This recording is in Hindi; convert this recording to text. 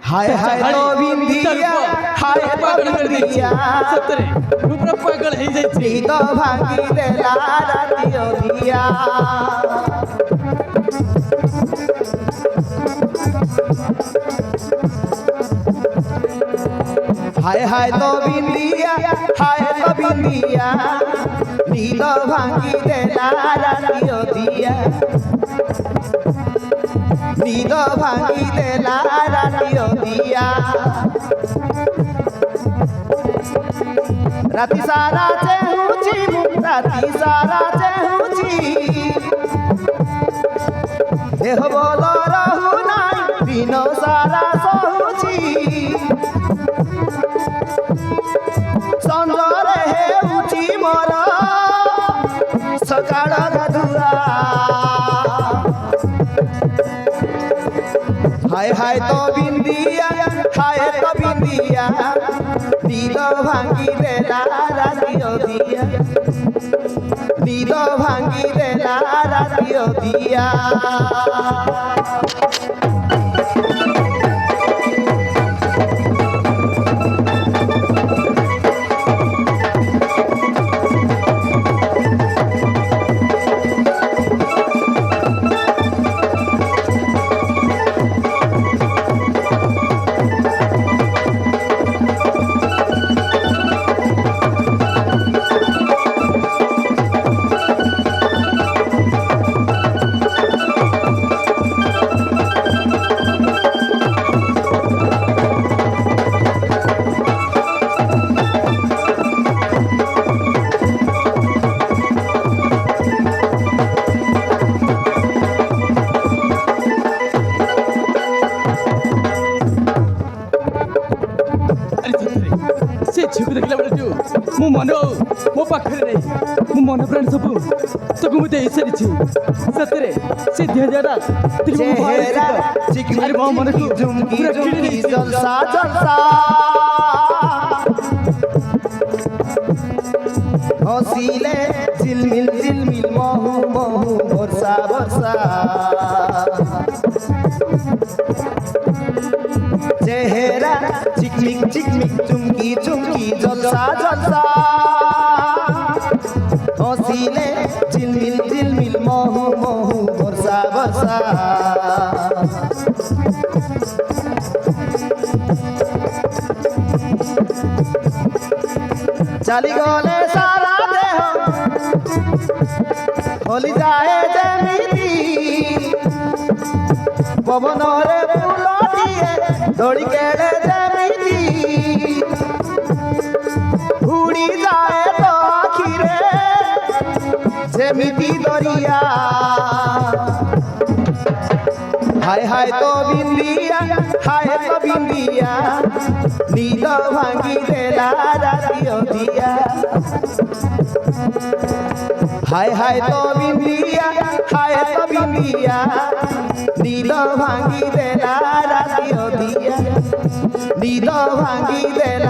हाय हाय तो बिंदिया हाय तो बिंदिया सतरे ऊपर पागल हे जाई छी नींद भांगी देला राती ओदिया हाय हाय तो बिंदिया हाय तो बिंदिया नींद भांगी देला राती ओदिया नींद भांगी देला राती ओदिया राती सारा चेहुची राती सारा चेहुची देह बोल रहु नाई दिनो सारा सहुची संजरे हेउची मोर सकाळ गाधुआ हाय हाय तो बिंदिया हाय तो बिंदिया नींद भांगी देला राती ओदिया नींद भांगी देला राती ओदिया झिकु देखला बेला मो मन मो पाखरे नहीं मो मन प्राण सब तो मु दे सरी छी सतरे से धेजारा चेहरा चिकनी मो मन को झुमकी झुमकी जलसा जलसा हसीले झिलमिल महू महू वर्षा वर्षा चेहरा चिकमिक चुमकी चुमकी जलसा जलसा हसीले झिलमिल महू महू वर्षा वर्षा चली गले सारा देह होली जाए जेमिति पवन रे फूल दिए दौड़ी केड़े जेमिति उड़ी जाए तो आखिरे जेमिति दरिया हाय हाय तो बिंदिया हाय तो बिंदिया नींद भांगी देला राती ओदिया हाय हाय तो बिंदिया हाय तो बिंदिया नींद भांगी देला राती ओदिया नींद भांगी देला